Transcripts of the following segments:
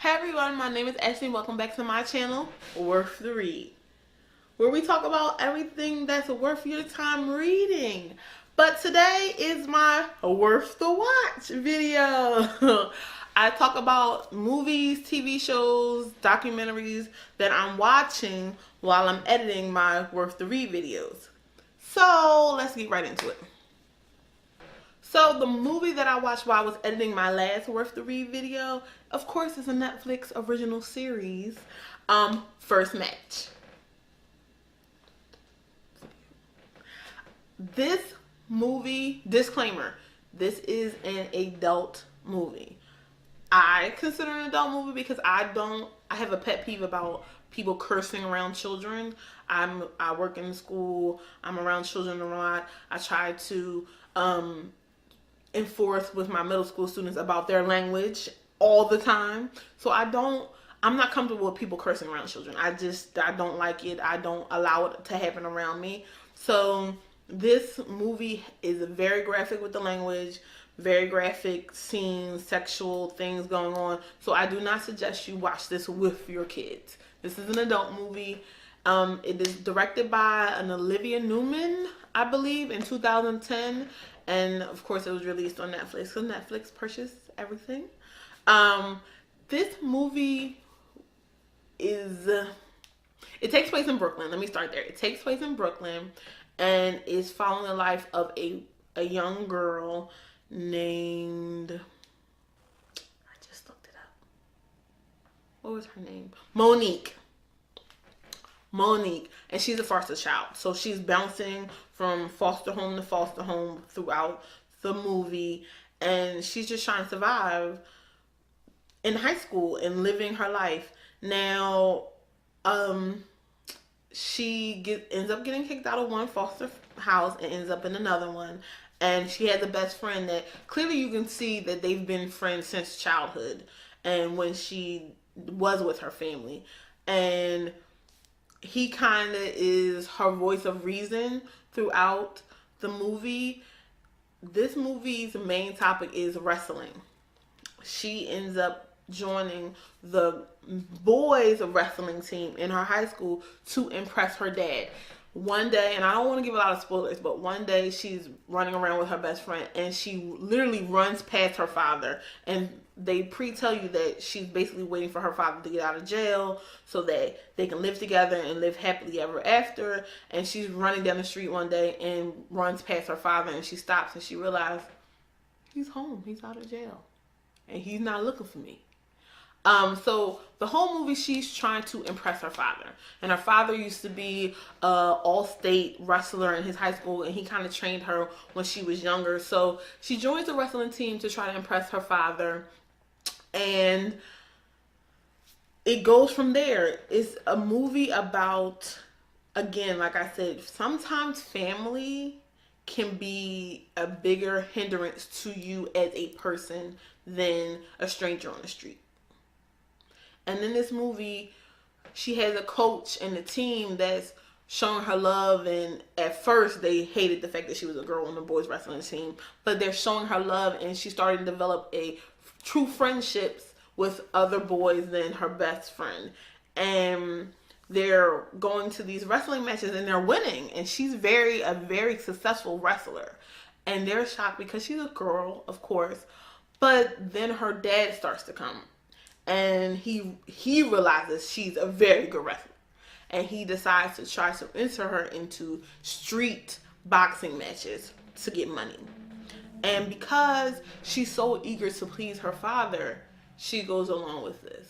Hey everyone, my name is Ashley and welcome back to my channel, Worth the Read, where we talk about everything that's worth your time reading. But today is my Worth the Watch video. I talk about movies, TV shows, documentaries that I'm watching while I'm editing my Worth the Read videos. So let's get right into it. So the movie that I watched while I was editing my last Worth the Read video, of course, is a Netflix original series, First Match. This movie, disclaimer, this is an adult movie. I consider it an adult movie because I have a pet peeve about people cursing around children. I work in school, I'm around children a lot. I try to, enforce with my middle school students about their language all the time. So I'm not comfortable with people cursing around children. I don't like it. I don't allow it to happen around me. So this movie is very graphic with the language, very graphic scenes, sexual things going on. So I do not suggest you watch this with your kids. This is an adult movie. It is directed by an Olivia Newman, I believe, in 2010. And of course, it was released on Netflix. So Netflix purchased everything. This movie it takes place in Brooklyn. Let me start there. It takes place in Brooklyn and is following the life of a young girl named, I just looked it up. What was her name? Monique. And she's a foster child. So she's bouncing from foster home to foster home throughout the movie. And she's just trying to survive in high school and living her life. Now, she ends up getting kicked out of one foster house and ends up in another one. And she has a best friend that clearly you can see that they've been friends since childhood and when she was with her family. And he kind of is her voice of reason throughout the movie. This movie's main topic is wrestling. She ends up joining the boys wrestling team in her high school to impress her dad. One day, and I don't want to give a lot of spoilers, but one day she's running around with her best friend and she literally runs past her father, and they pre-tell you that she's basically waiting for her father to get out of jail so that they can live together and live happily ever after. And she's running down the street one day and runs past her father, and she stops and she realizes he's home, he's out of jail, and he's not looking for me. So the whole movie, she's trying to impress her father. And her father used to be an all-state wrestler in his high school, and he kind of trained her when she was younger. So she joins the wrestling team to try to impress her father. And it goes from there. It's a movie about, again, like I said, sometimes family can be a bigger hindrance to you as a person than a stranger on the street. And in this movie, she has a coach and a team that's showing her love. And at first, they hated the fact that she was a girl on the boys wrestling team. But they're showing her love, and she's starting to develop a true friendships with other boys than her best friend. And they're going to these wrestling matches, and they're winning. And she's a very successful wrestler. And they're shocked because she's a girl, of course. But then her dad starts to come. And he realizes she's a very good wrestler. And he decides to try to enter her into street boxing matches to get money. And because she's so eager to please her father, she goes along with this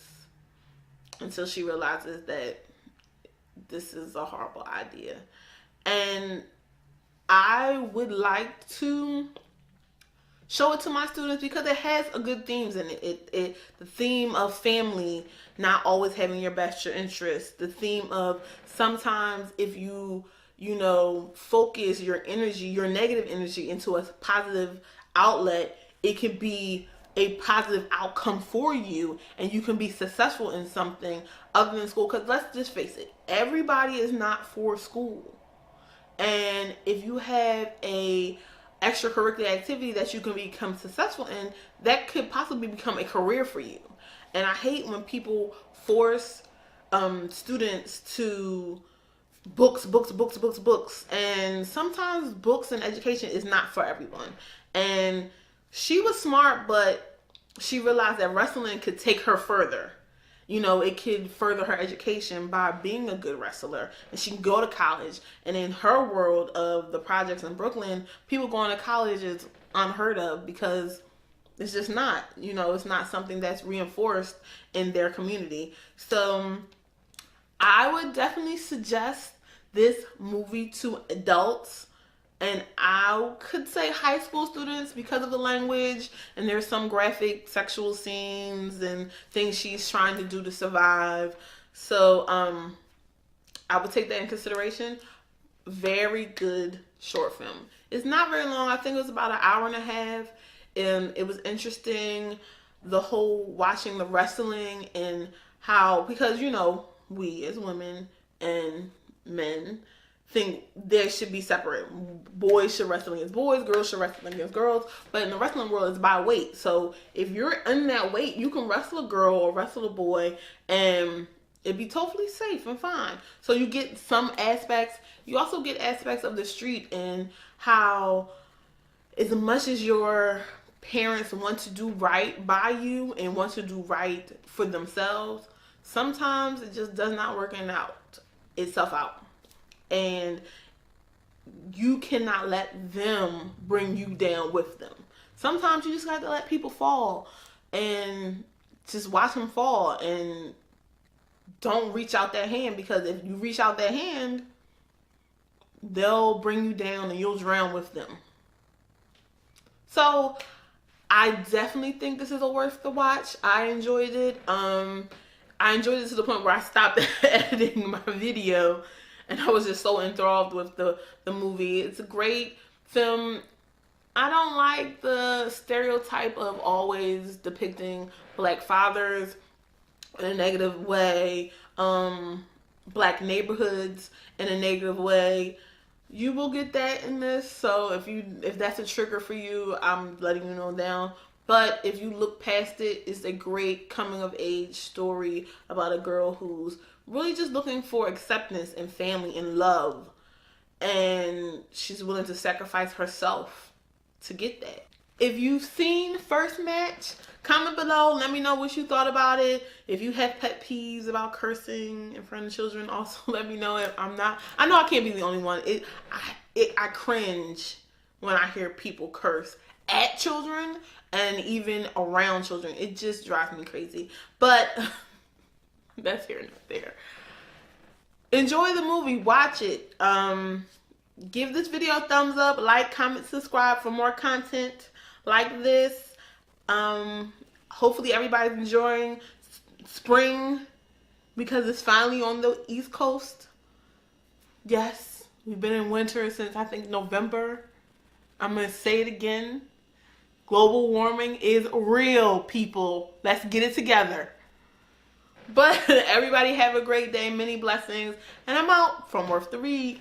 until she realizes that this is a horrible idea. And I would like to show it to my students because it has a good themes in it. The theme of family, not always having your best interest. The theme of sometimes if you focus your energy, your negative energy into a positive outlet, it can be a positive outcome for you and you can be successful in something other than school. Because let's just face it, everybody is not for school. And if you have a extracurricular activity that you can become successful in, that could possibly become a career for you. And I hate when people force students to books. And sometimes books and education is not for everyone. And she was smart, but she realized that wrestling could take her further. You know, it could further her education by being a good wrestler. And she can go to college. And in her world of the projects in Brooklyn, people going to college is unheard of because it's just not. You know, it's not something that's reinforced in their community. So I would definitely suggest this movie to adults. And I could say high school students because of the language, and there's some graphic sexual scenes and things she's trying to do to survive. So I would take that in consideration. Very good short film. It's not very long. I think it was about an hour and a half. And it was interesting, the whole watching the wrestling and how, because, you know, we as women and men think there should be separate. Boys should wrestle against boys, girls should wrestle against girls. But in the wrestling world, it's by weight. So if you're in that weight, you can wrestle a girl or wrestle a boy and it'd be totally safe and fine. So you get some aspects. You also get aspects of the street and how, as much as your parents want to do right by you and want to do right for themselves, sometimes it just does not work itself out. And you cannot let them bring you down with them. Sometimes you just have to let people fall and just watch them fall and don't reach out that hand, because if you reach out that hand, they'll bring you down and you'll drown with them. So I definitely think this is a worth the watch. I enjoyed it. I enjoyed it to the point where I stopped editing my video and I was just so enthralled with the movie. It's a great film. I don't like the stereotype of always depicting black fathers in a negative way, black neighborhoods in a negative way. You will get that in this, so if that's a trigger for you, I'm letting you know now. But if you look past it, it's a great coming of age story about a girl who's really just looking for acceptance and family and love, and she's willing to sacrifice herself to get that. If you've seen First Match, comment below. Let me know what you thought about it. If you have pet peeves about cursing in front of children, also let me know. If I'm not, I know I can't be the only one. I cringe when I hear people curse at children and even around children. It just drives me crazy. But that's here and not there. Enjoy the movie. Watch it. Give this video a thumbs up. Like, comment, subscribe for more content like this. Hopefully everybody's enjoying spring because it's finally on the East Coast. Yes, we've been in winter since I think November. I'm going to say it again. Global warming is real, people. Let's get it together. But everybody have a great day. Many blessings. And I'm out from Worth the Read.